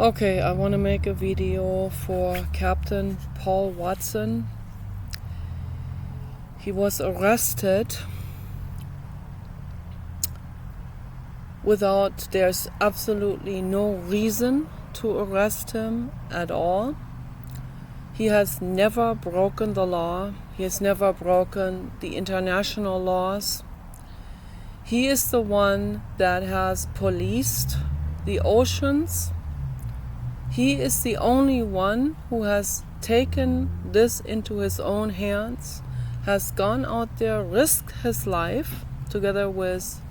Okay, I want to make a video for Captain Paul Watson. He was arrested there's absolutely no reason to arrest him at all. He has never broken the law. He has never broken the international laws. He is the one that has policed the oceans. He is the only one who has taken this into his own hands, has gone out there, risked his life together with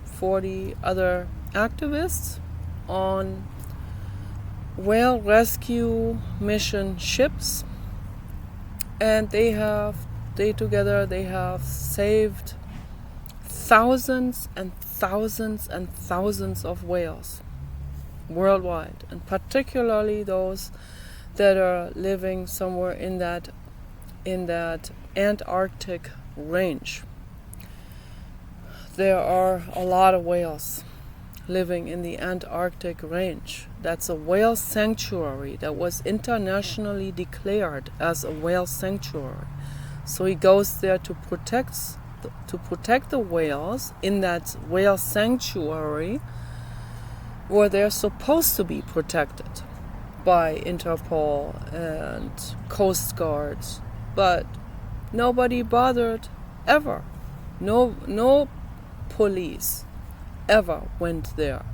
40 other activists on whale rescue mission ships, and they have saved thousands and thousands and thousands of whales worldwide, and particularly those that are living somewhere in that Antarctic range. There are a lot of whales living in the Antarctic range. That's a whale sanctuary that was internationally declared as a whale sanctuary. So he goes there to protect the whales in that whale sanctuary, where they're supposed to be protected by Interpol and Coast Guards, but nobody bothered ever. No police ever went there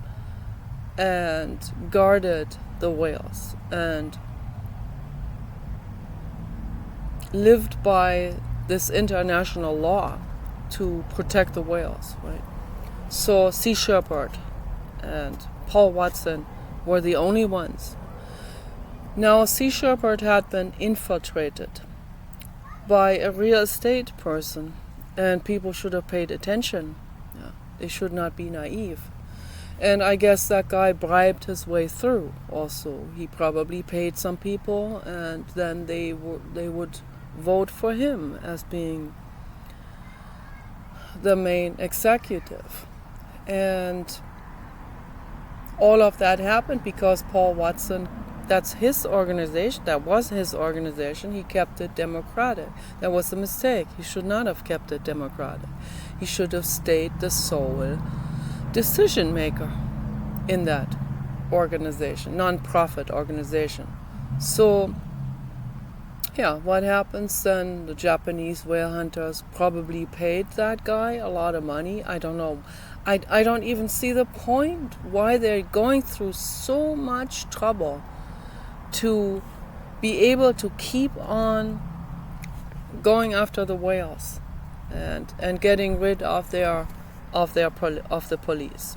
and guarded the whales and lived by this international law to protect the whales, right? So Sea Shepherd and Paul Watson were the only ones. Now, Sea Shepherd had been infiltrated by a real estate person, and people should have paid attention. Yeah, they should not be naive. And I guess that guy bribed his way through also. He probably paid some people, and then they would vote for him as being the main executive. And all of that happened because Paul Watson, that's his organization, that was his organization, he kept it democratic. That was a mistake. He should not have kept it democratic. He should have stayed the sole decision maker in that organization, non-profit organization. So, yeah, what happens then? The Japanese whale hunters probably paid that guy a lot of money. I don't know. I don't even see the point why they're going through so much trouble to be able to keep on going after the whales and getting rid of the police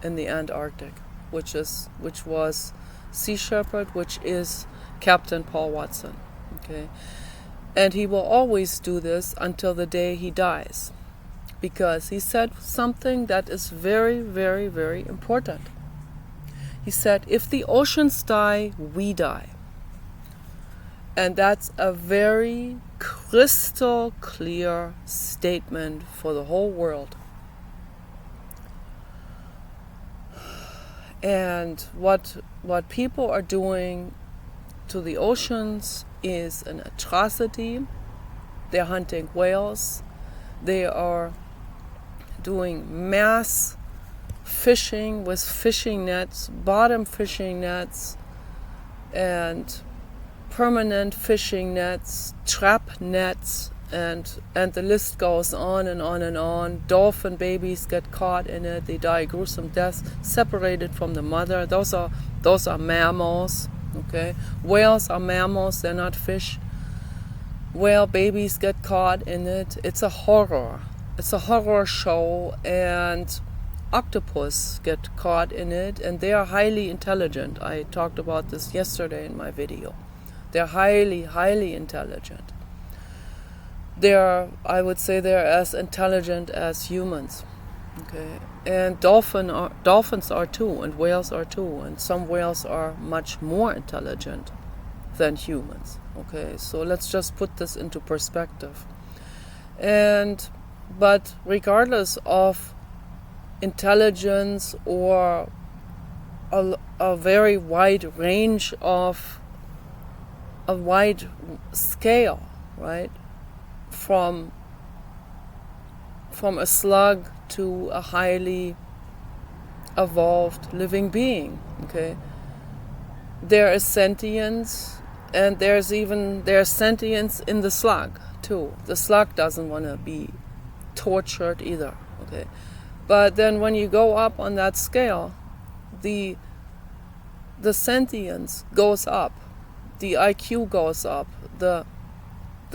in the Antarctic, which was Sea Shepherd, which is Captain Paul Watson. Okay, and he will always do this until the day he dies, because he said something that is very, very, very important. He said, if the oceans die, we die. And that's a very crystal clear statement for the whole world. And what people are doing to the oceans is an atrocity. They're hunting whales. They are doing mass fishing with fishing nets, bottom fishing nets, and permanent fishing nets, trap nets, and the list goes on and on and on. Dolphin babies get caught in it. They die gruesome deaths, separated from the mother. Those are mammals. Okay, whales are mammals. They're not fish. Whale babies get caught in it. It's a horror. It's a horror show, and octopus get caught in it, and they are highly intelligent. I talked about this yesterday in my video. They're highly, highly intelligent. I would say they're as intelligent as humans. Okay, and dolphins are too, and whales are too, and some whales are much more intelligent than humans. Okay, so let's just put this into perspective. But regardless of intelligence or a very wide range of a wide scale, right? From a slug to a highly evolved living being. Okay, there is sentience, and there's sentience in the slug too. The slug doesn't want to be tortured either. Okay, but then when you go up on that scale, the sentience goes up, the IQ goes up, the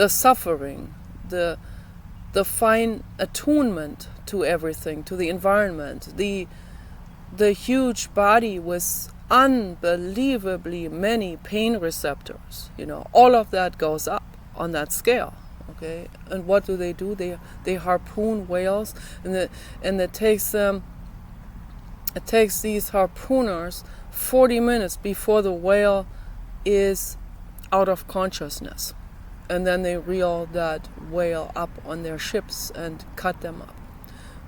suffering, the fine attunement to everything, to the environment, the huge body with unbelievably many pain receptors, all of that goes up on that scale. Okay, and what do? They harpoon whales, and it takes these harpooners 40 minutes before the whale is out of consciousness, and then they reel that whale up on their ships and cut them up.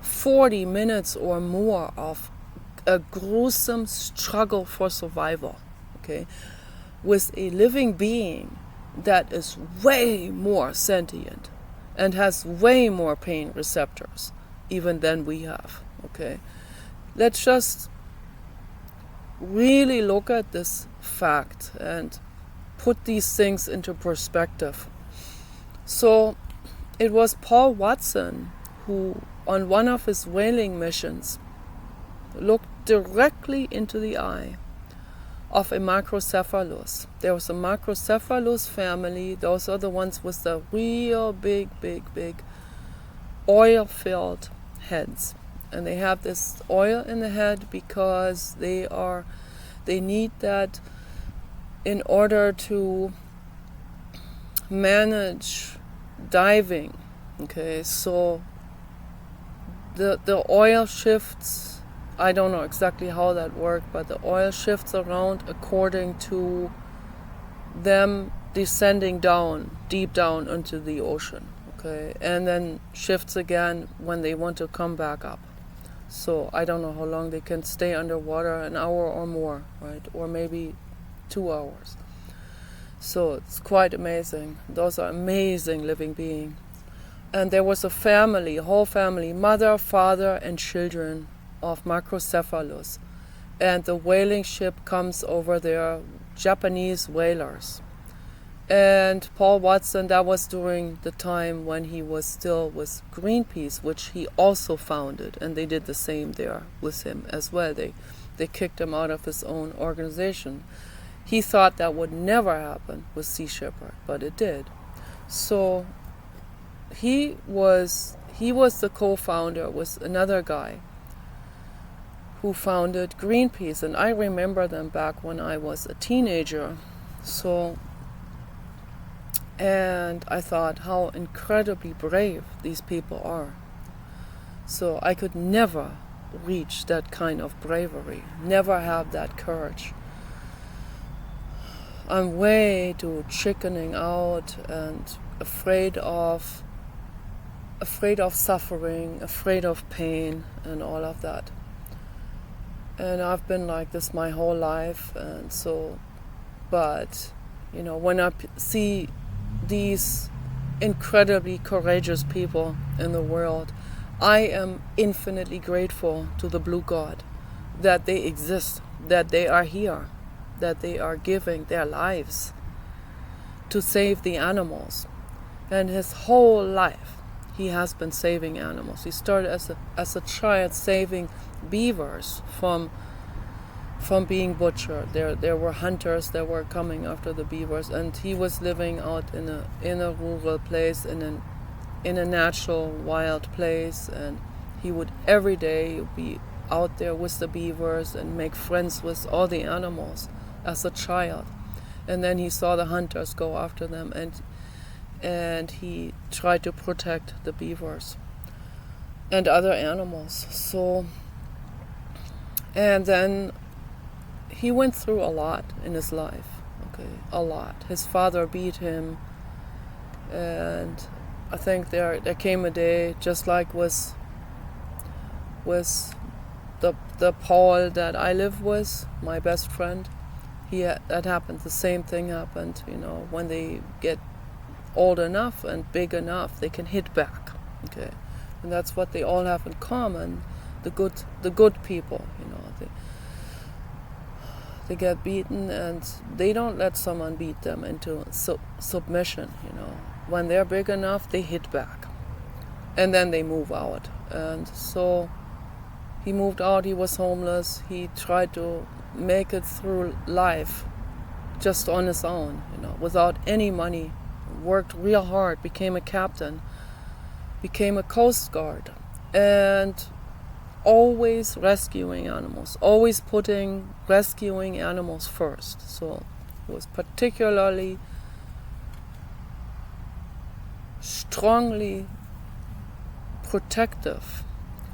40 minutes or more of a gruesome struggle for survival, okay, with a living being that is way more sentient and has way more pain receptors even than we have. Okay, let's just really look at this fact and put these things into perspective. So it was Paul Watson who, on one of his whaling missions, looked directly into the eye of a Macrocephalus. There was a Macrocephalus family. Those are the ones with the real big oil-filled heads. And they have this oil in the head because they need that in order to manage diving. Okay, so the oil shifts. I don't know exactly how that worked, but the oil shifts around according to them descending down, deep down into the ocean. Okay, and then shifts again when they want to come back up. So I don't know how long they can stay underwater, an hour or more, right? Or maybe 2 hours. So it's quite amazing. Those are amazing living beings. And there was a whole family, mother, father, and children of Macrocephalus. And the whaling ship comes over there, Japanese whalers. And Paul Watson, that was during the time when he was still with Greenpeace, which he also founded, and they did the same there with him as well. They kicked him out of his own organization. He thought that would never happen with Sea Shepherd, but it did. So he was the co-founder with another guy who founded Greenpeace, and I remember them back when I was a teenager. And I thought how incredibly brave these people are. So I could never reach that kind of bravery, never have that courage. I'm way too chickening out and afraid of suffering, afraid of pain and all of that. And I've been like this my whole life, and so, but, when I see these incredibly courageous people in the world, I am infinitely grateful to the Blue God that they exist, that they are here, that they are giving their lives to save the animals. And his whole life he has been saving animals. He started as a child saving beavers from being butchered. There were hunters that were coming after the beavers, and he was living out in a rural place, in a natural wild place, and he would every day be out there with the beavers and make friends with all the animals as a child. And then he saw the hunters go after them, and he tried to protect the beavers and other animals. So, and then he went through a lot in his life, a lot. His father beat him, and I think there came a day, just like with the Paul that I live with, my best friend, that happened. The same thing happened. When they get old enough and big enough, they can hit back. Okay, and that's what they all have in common. The good people. They get beaten and they don't let someone beat them into submission. When they're big enough, they hit back, and then they move out. And so he moved out. He was homeless. He tried to make it through life just on his own, without any money. Worked real hard, became a captain, became a Coast Guard, and always rescuing animals, always putting rescuing animals first. So he was particularly strongly protective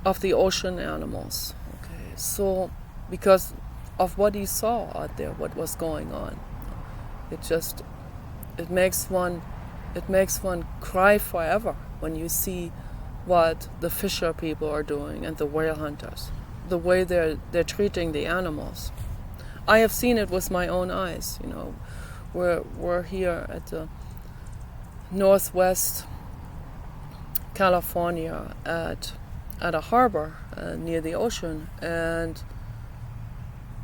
of the ocean animals. Okay, so because of what he saw out there, what was going on, it makes one cry forever when you see what the fisher people are doing and the whale hunters, the way they're treating the animals. I have seen it with my own eyes. We're here at the Northwest California at a harbor near the ocean, and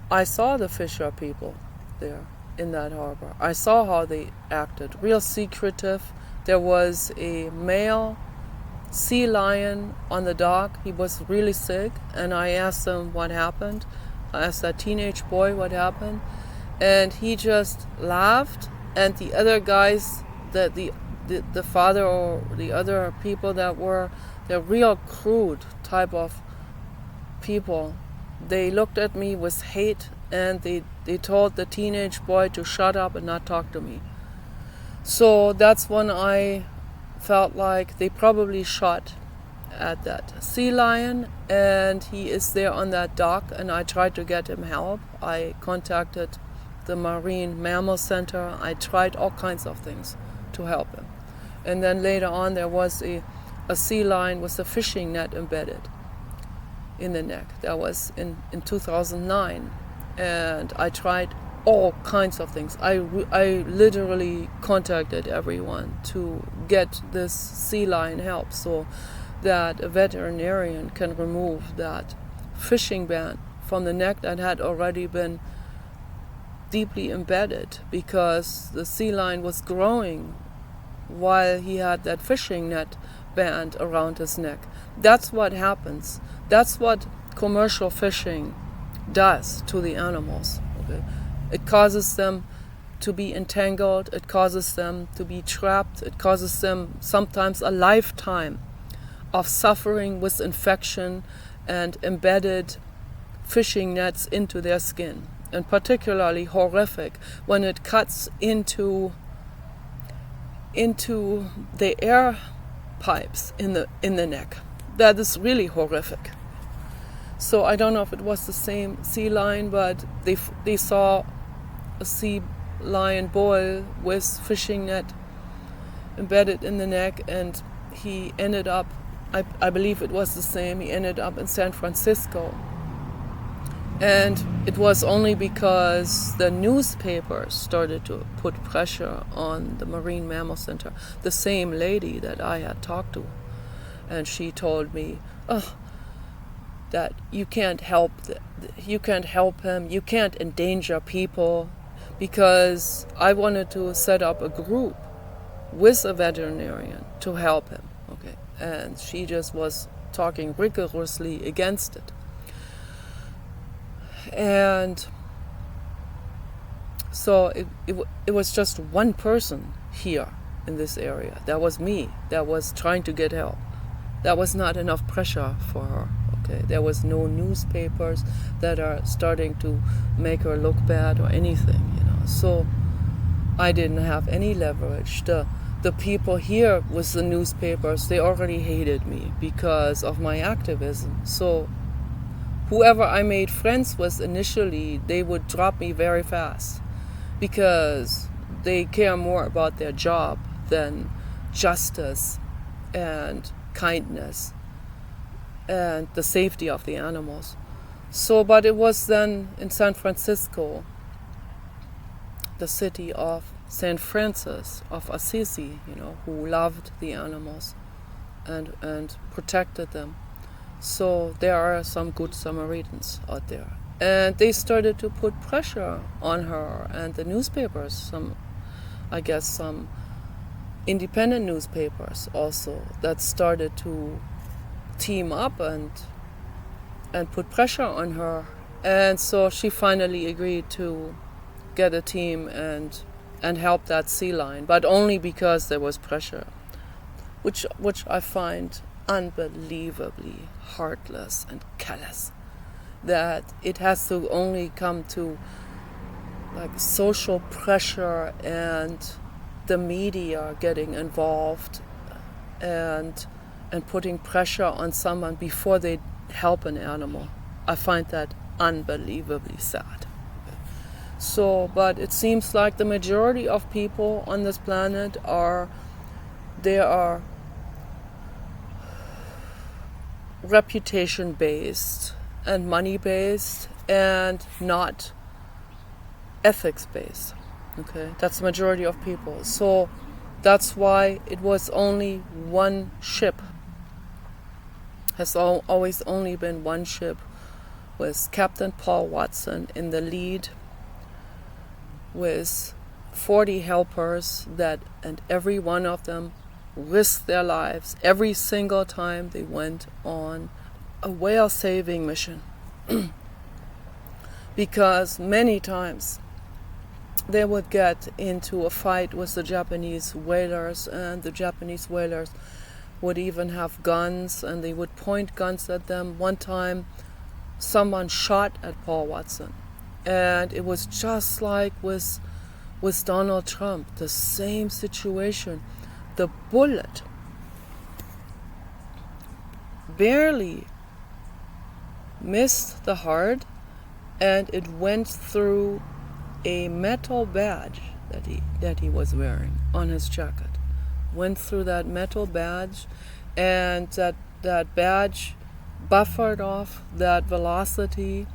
I saw the fisher people there in that harbor. I saw how they acted, real secretive. There was a male sea lion on the dock. He was really sick, and I asked him what happened. I asked that teenage boy what happened, and he just laughed. And the other guys, the father or the other people they're real crude type of people. They looked at me with hate, and they told the teenage boy to shut up and not talk to me. So that's when I felt like they probably shot at that sea lion, and he is there on that dock, and I tried to get him help. I contacted the Marine Mammal Center. I tried all kinds of things to help him. And then later on there was a sea lion with a fishing net embedded in the neck. That was in 2009, and I tried all kinds of things. I literally contacted everyone to get this sea lion help so that a veterinarian can remove that fishing band from the neck that had already been deeply embedded because the sea lion was growing while he had that fishing net band around his neck. That's what happens. That's what commercial fishing does to the animals. Okay? It causes them to be entangled, it causes them to be trapped, it causes them sometimes a lifetime of suffering with infection and embedded fishing nets into their skin. And particularly horrific when it cuts into the air pipes in the neck. That is really horrific. So I don't know if it was the same sea lion, but they saw a sea lion boy with fishing net embedded in the neck, and he ended up, I believe it was the same, he ended up in San Francisco. And it was only because the newspapers started to put pressure on the Marine Mammal Center, the same lady that I had talked to. And she told me, that you can't help him, you can't endanger people, because I wanted to set up a group with a veterinarian to help him. Okay, and she just was talking rigorously against it. And so it was just one person here in this area. That was me, that was trying to get help. That was not enough pressure for her. Okay, there was no newspapers that are starting to make her look bad or anything, So I didn't have any leverage. The people here with the newspapers, they already hated me because of my activism. So whoever I made friends with initially, they would drop me very fast because they care more about their job than justice and kindness and the safety of the animals. So, but it was then in San Francisco, the city of Saint Francis of Assisi, who loved the animals and protected them. So there are some good Samaritans out there. And they started to put pressure on her and the newspapers, some independent newspapers also, that started to team up and put pressure on her. And so she finally agreed to get a team and help that sea lion, but only because there was pressure, which I find unbelievably heartless and callous. That it has to only come to like social pressure and the media getting involved and putting pressure on someone before they help an animal. I find that unbelievably sad. So, but it seems like the majority of people on this planet are reputation based and money based and not ethics based. Okay, that's the majority of people. So that's why it was only one ship. Has always only been one ship, with Captain Paul Watson in the lead, with 40 helpers and every one of them risked their lives every single time they went on a whale saving mission. Because many times they would get into a fight with the Japanese whalers, and the Japanese whalers would even have guns and they would point guns at them. One time someone shot at Paul Watson, and it was just like with Donald Trump, the same situation. The bullet barely missed the heart, and it went through a metal badge that he was wearing on his jacket. Went through that metal badge, and that badge buffered off that velocity,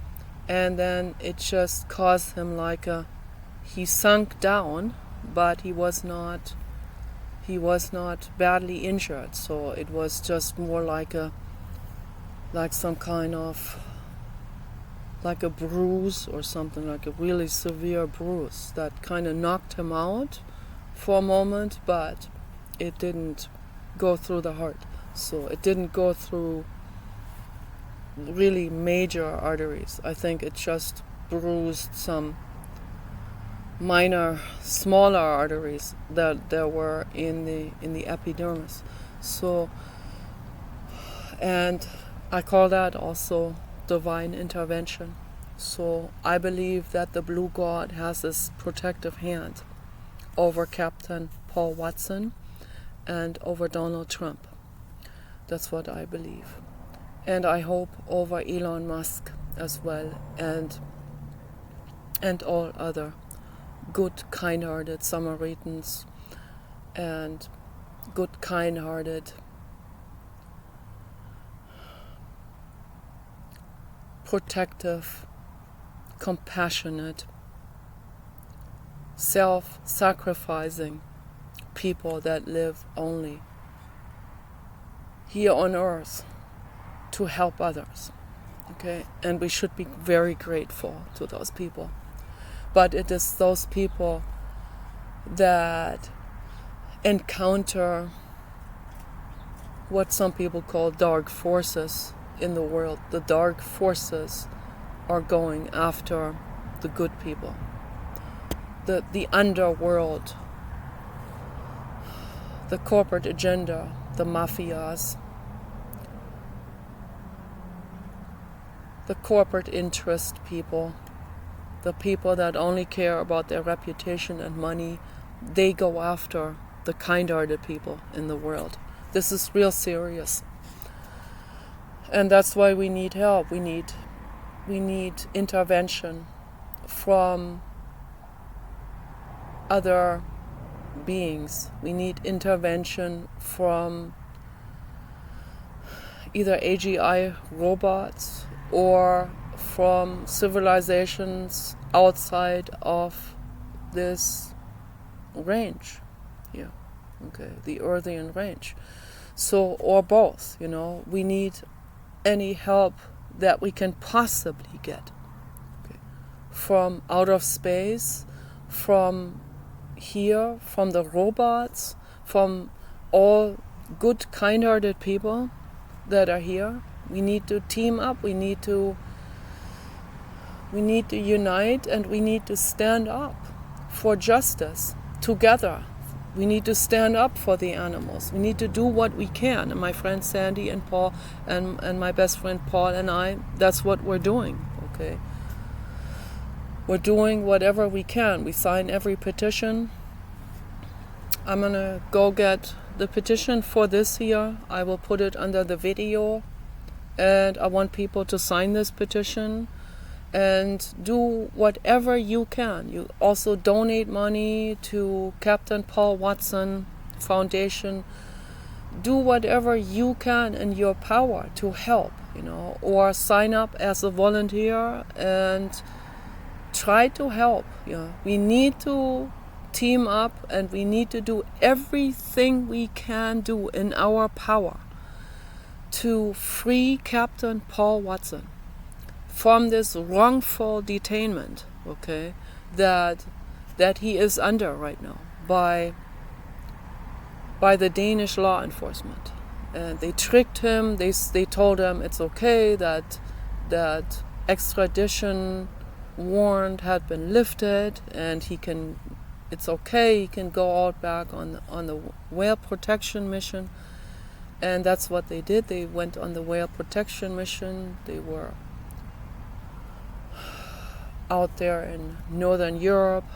and then it just caused him he sunk down, but he was not badly injured. So it was just more like some kind of like a bruise or something, like a really severe bruise that kind of knocked him out for a moment, but it didn't go through the heart. So it didn't go through really major arteries. I think it just bruised some minor, smaller arteries that there were in the epidermis. So, and I call that also divine intervention. So I believe that the Blue God has this protective hand over Captain Paul Watson and over Donald Trump. That's what I believe. And I hope over Elon Musk as well, and all other good, kind-hearted Samaritans and good, kind-hearted, protective, compassionate, self-sacrificing people that live only here on earth to help others. Okay? And we should be very grateful to those people. But it is those people that encounter what some people call dark forces in the world. The dark forces are going after the good people. The underworld, the corporate agenda, the mafias, the corporate interest people, the people that only care about their reputation and money, they go after the kind-hearted people in the world. This is real serious. And that's why we need help. We need intervention from other beings. We need intervention from either AGI robots or from civilizations outside of this range here, okay, the Earthian range. So, or both, we need any help that we can possibly get, okay, from out of space, from here, from the robots, from all good, kind-hearted people that are here. We need to team up, we need to unite, and we need to stand up for justice together. We need to stand up for the animals. We need to do what we can. And my friend Sandy and Paul and my best friend Paul and I, that's what we're doing, okay? We're doing whatever we can. We sign every petition. I'm gonna go get the petition for this year. I will put it under the video, and I want people to sign this petition and do whatever you can. You also donate money to Captain Paul Watson Foundation. Do whatever you can in your power to help, or sign up as a volunteer and try to help. We need to team up, and we need to do everything we can do in our power to free Captain Paul Watson from this wrongful detainment, okay, that he is under right now by the Danish law enforcement. And they tricked him. They told him it's okay that extradition warrant had been lifted, and it's okay, he can go out back on the whale protection mission. And that's what they did. They went on the whale protection mission. They were out there in Northern Europe,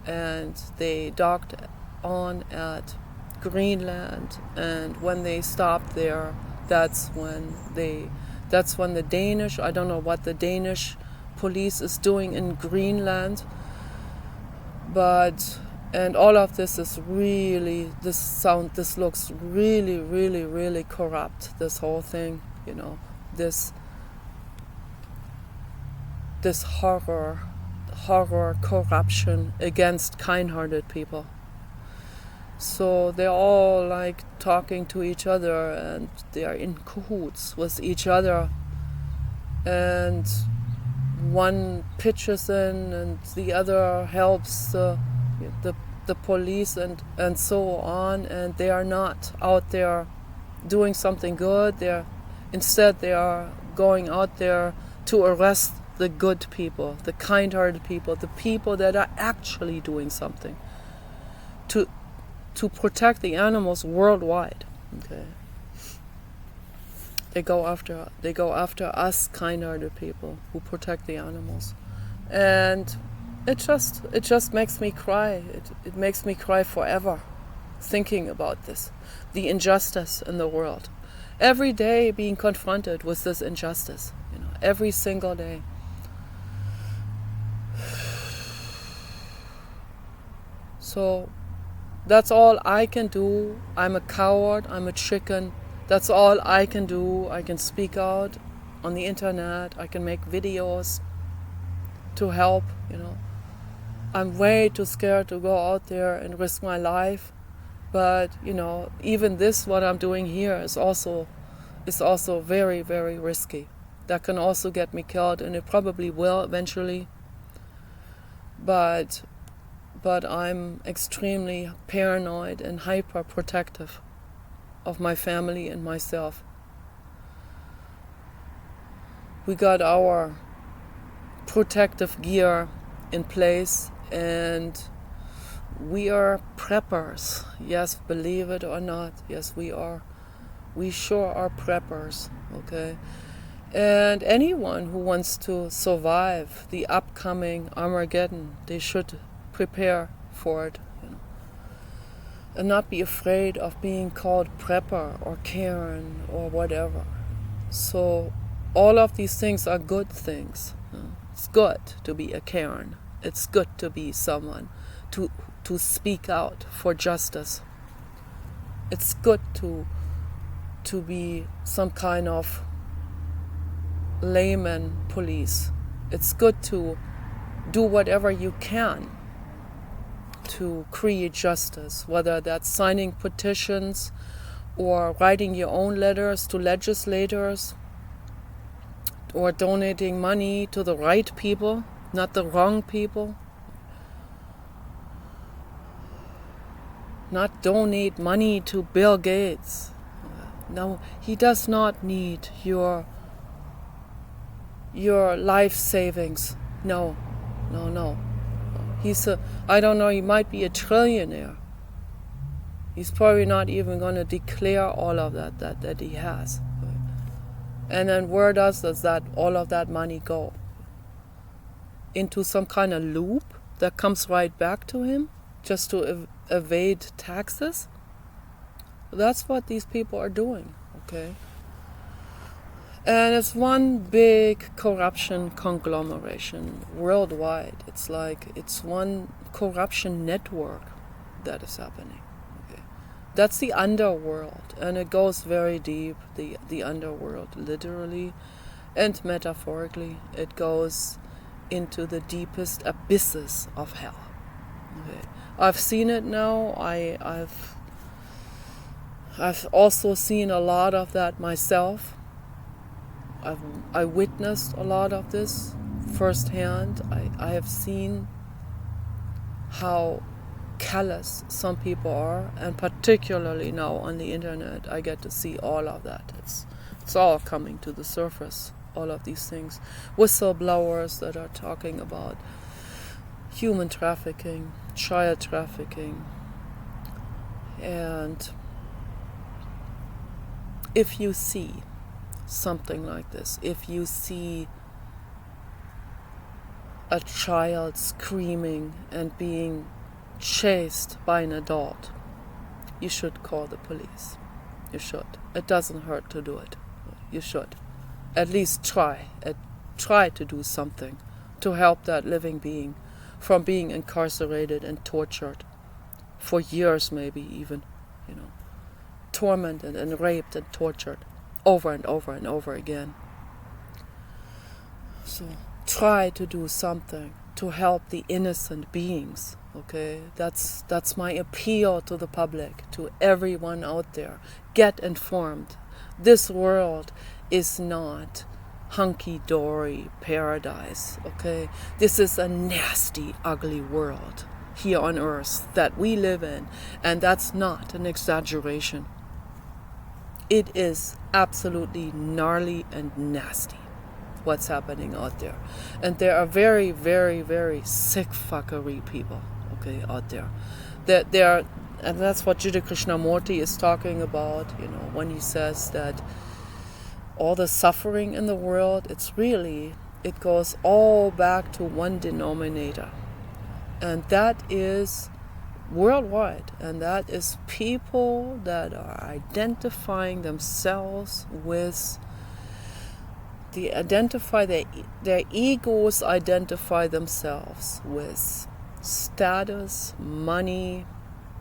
and they docked on at Greenland. And when they stopped there, that's when the Danish, I don't know what the Danish police is doing in Greenland, and all of this is really, this looks really, really, really corrupt, this whole thing, this horror corruption against kind-hearted people. So they're all like talking to each other, and they are in cahoots with each other, and one pitches in and the other helps the police and so on, and they are not out there doing something good. Instead they are going out there to arrest the good people, the kind-hearted people, the people that are actually doing something to protect the animals worldwide. Okay. They go after us kind-hearted people who protect the animals, and it just makes me cry. It makes me cry forever, thinking about this, the injustice in the world. Every day being confronted with this injustice, every single day. So that's all I can do. I'm a coward, I'm a chicken. That's all I can do. I can speak out on the internet, I can make videos to help, I'm way too scared to go out there and risk my life. But, even this, what I'm doing here is also very, very risky. That can also get me killed, and it probably will eventually. But I'm extremely paranoid and hyper protective of my family and myself. We got our protective gear in place, and we are preppers. Yes, believe it or not. Yes, we are. We sure are preppers, okay? And anyone who wants to survive the upcoming Armageddon, they should prepare for it, and not be afraid of being called prepper or Karen or whatever. So all of these things are good things. It's good to be a Karen. It's good to be someone to speak out for justice. It's good to be some kind of layman police. It's good to do whatever you can to create justice, whether that's signing petitions or writing your own letters to legislators or donating money to the right people, not the wrong people. Not donate money to Bill Gates. No, he does not need your life savings. No. I don't know, he might be a trillionaire. He's probably not even going to declare all of that he has. And then where does all of that money go? Into some kind of loop that comes right back to him just to evade taxes? That's what these people are doing, okay? And it's one big corruption conglomeration worldwide. It's one corruption network that is happening. Okay? That's the underworld, and it goes very deep, the underworld, literally and metaphorically. It goes into the deepest abysses of hell. Okay? I've seen it now. I've also seen a lot of that myself. I witnessed a lot of this firsthand. I have seen how callous some people are, and particularly now on the internet, I get to see all of that. It's all coming to the surface, all of these things. Whistleblowers that are talking about human trafficking, child trafficking, and if you see something like this, if you see a child screaming and being chased by an adult, you should call the police. You should. It doesn't hurt to do it. You should. At least try to do something to help that living being from being incarcerated and tortured for years, maybe even, tormented and raped and tortured over and over and over again. So try to do something to help the innocent beings, okay? That's my appeal to the public, to everyone out there. Get informed. This world is not hunky-dory paradise, okay? This is a nasty, ugly world here on earth that we live in, and that's not an exaggeration. It is absolutely gnarly and nasty what's happening out there. And there are very, very, very sick fuckery people, okay, out there. And that's what Jiddu Krishnamurti is talking about, when he says that all the suffering in the world, it goes all back to one denominator. And that is worldwide, and that is people that are identifying themselves with their egos identify themselves with status, money,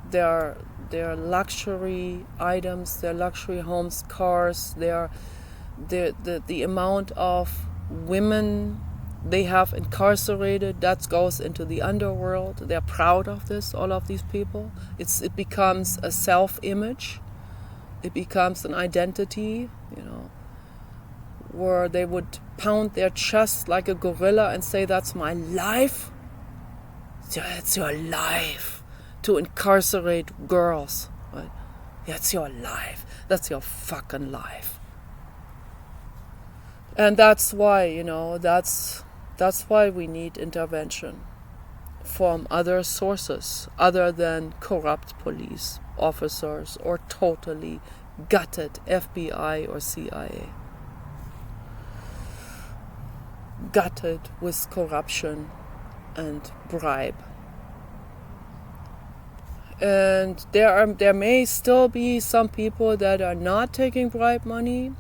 their luxury items, their luxury homes, cars, the amount of women they have incarcerated, that goes into the underworld. They're proud of this, all of these people. It becomes a self-image. It becomes an identity, where they would pound their chest like a gorilla and say, that's my life. It's your life to incarcerate girls. Right? That's your life. That's your fucking life. And that's why, that's why we need intervention from other sources other than corrupt police officers or totally gutted FBI or CIA. Gutted with corruption and bribe. And there may still be some people that are not taking bribe money.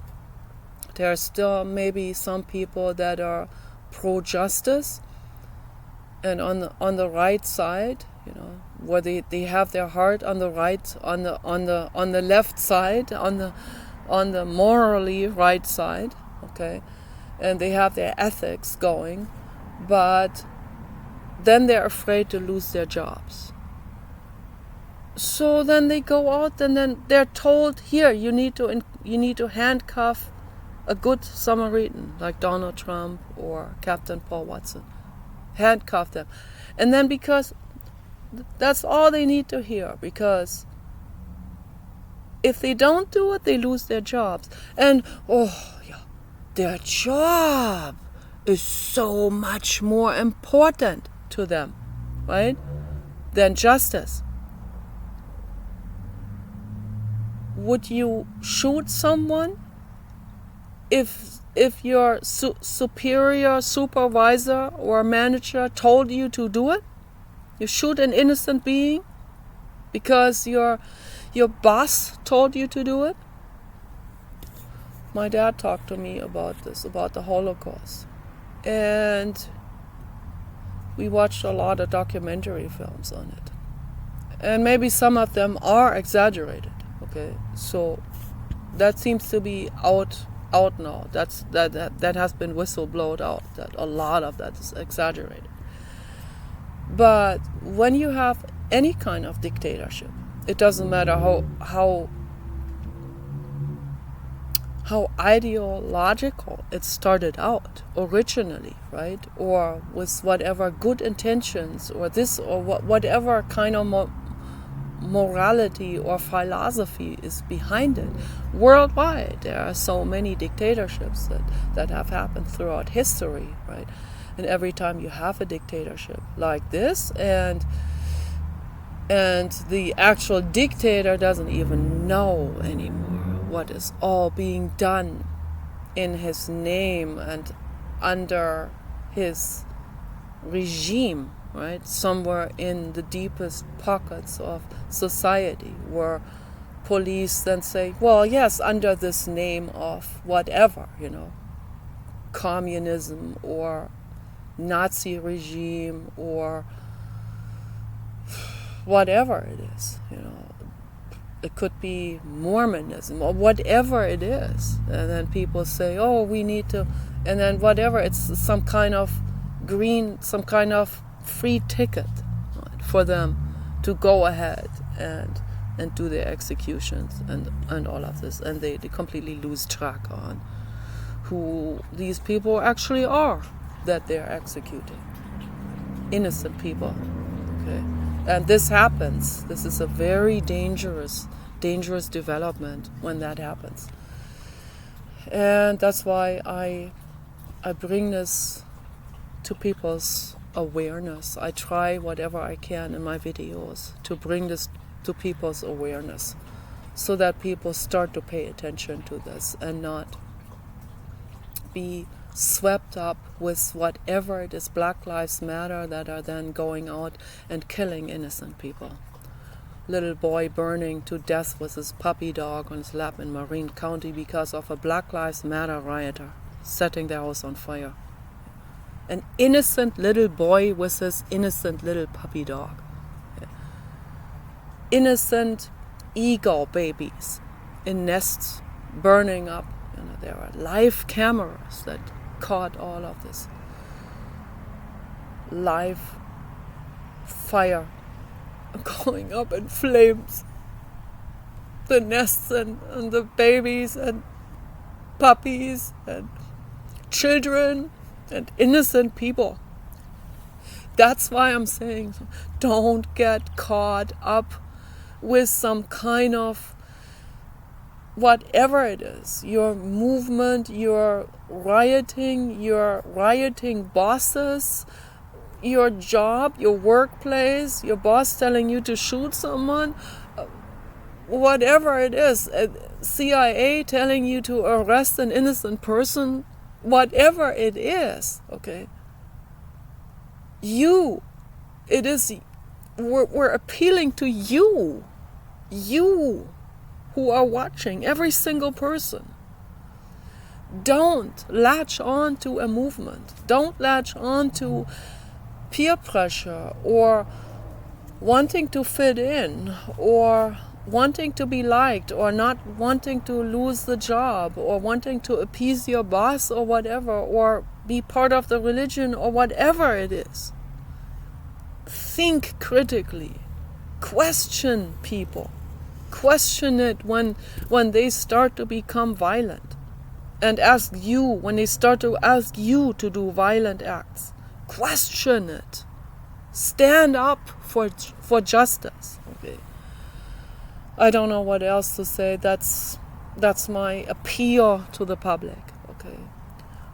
There are still maybe some people that are pro-justice and on the right side, where they have their heart on the right, on the left side, on the morally right side, okay? and they have their ethics going, but then they're afraid to lose their jobs. So then they go out and then they're told, here, you need to handcuff a good Samaritan like Donald Trump or Captain Paul Watson. Handcuff them. And then because that's all they need to hear, because if they don't do it, they lose their jobs. And, their job is so much more important to them, right, than justice. Would you shoot someone if your superior supervisor or manager told you to do it? You shoot an innocent being because your boss told you to do it? My dad talked to me about this, about the Holocaust. And we watched a lot of documentary films on it. And maybe some of them are exaggerated. Okay, so that seems to be out now. That has been whistleblowed out, that a lot of that is exaggerated. But when you have any kind of dictatorship, it doesn't matter how ideological it started out originally, right? Or with whatever good intentions, or this, or whatever kind of morality or philosophy is behind it. Worldwide, there are so many dictatorships that have happened throughout history, right? And every time you have a dictatorship like this, and the actual dictator doesn't even know anymore what is all being done in his name and under his regime, right? Somewhere in the deepest pockets of society, where police then say, well, yes, under this name of whatever, communism or Nazi regime or whatever it is, it could be Mormonism or whatever it is. And then people say, oh, we need to, and then whatever, it's some kind of free ticket, right, for them to go ahead and do their executions and all of this. And they completely lose track on who these people actually are that they're executing. Innocent people. Okay? And this happens. This is a very dangerous development when that happens. And that's why I bring this to people's awareness. I try whatever I can in my videos to bring this to people's awareness, so that people start to pay attention to this and not be swept up with whatever it is, Black Lives Matter, that are then going out and killing innocent people. Little boy burning to death with his puppy dog on his lap in Marin County because of a Black Lives Matter rioter setting their house on fire. An innocent little boy with his innocent little puppy dog. Innocent eagle babies in nests burning up. There are live cameras that caught all of this. Live fire going up in flames. The nests and the babies and puppies and children and innocent people. That's why I'm saying, don't get caught up with some kind of whatever it is, your movement, your rioting bosses, your job, your workplace, your boss telling you to shoot someone, whatever it is, CIA telling you to arrest an innocent person, whatever it is, okay? We're appealing to you who are watching, every single person. Don't latch on to a movement. Don't latch on to peer pressure or wanting to fit in or wanting to be liked, or not wanting to lose the job, or wanting to appease your boss, or whatever, or be part of the religion, or whatever it is. Think critically. Question people. Question it when they start to become violent. And ask you, when they start to ask you to do violent acts. Question it. Stand up for justice. Okay. I don't know what else to say. That's my appeal to the public. Okay.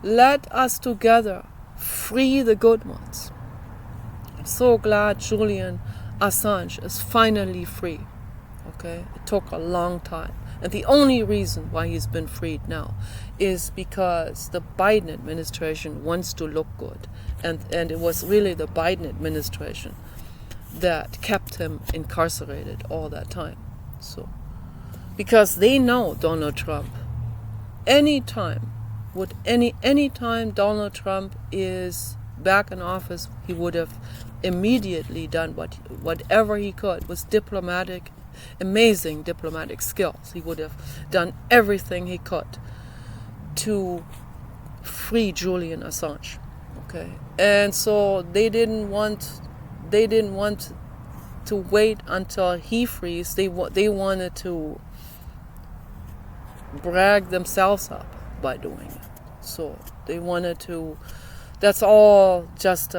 Let us together free the good ones. I'm so glad Julian Assange is finally free. Okay. It took a long time. And the only reason why he's been freed now is because the Biden administration wants to look good. And it was really the Biden administration that kept him incarcerated all that time. So, because they know Donald Trump, anytime Donald Trump is back in office, he would have immediately done whatever he could with amazing diplomatic skills. He would have done everything he could to free Julian Assange. Okay, and so they didn't want to wait until he frees. They wanted to brag themselves up by doing it. So they wanted to. That's all just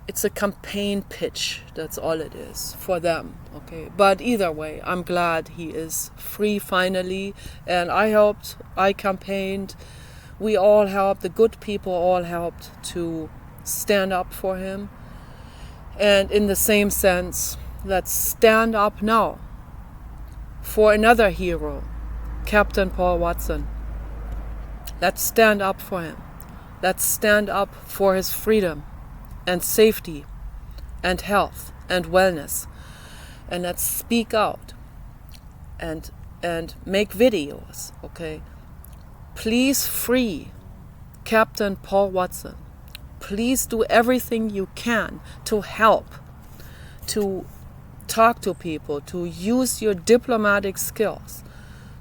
it's a campaign pitch. That's all it is for them. Okay, but either way, I'm glad he is free finally, and I campaigned. We all helped. The good people all helped to stand up for him. And in the same sense, let's stand up now for another hero, Captain Paul Watson. Let's stand up for him. Let's stand up for his freedom and safety and health and wellness. And let's speak out and make videos, okay? Please free Captain Paul Watson. Please do everything you can to help, to talk to people, to use your diplomatic skills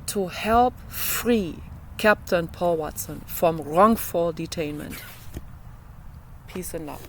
to help free Captain Paul Watson from wrongful detainment. Peace and love.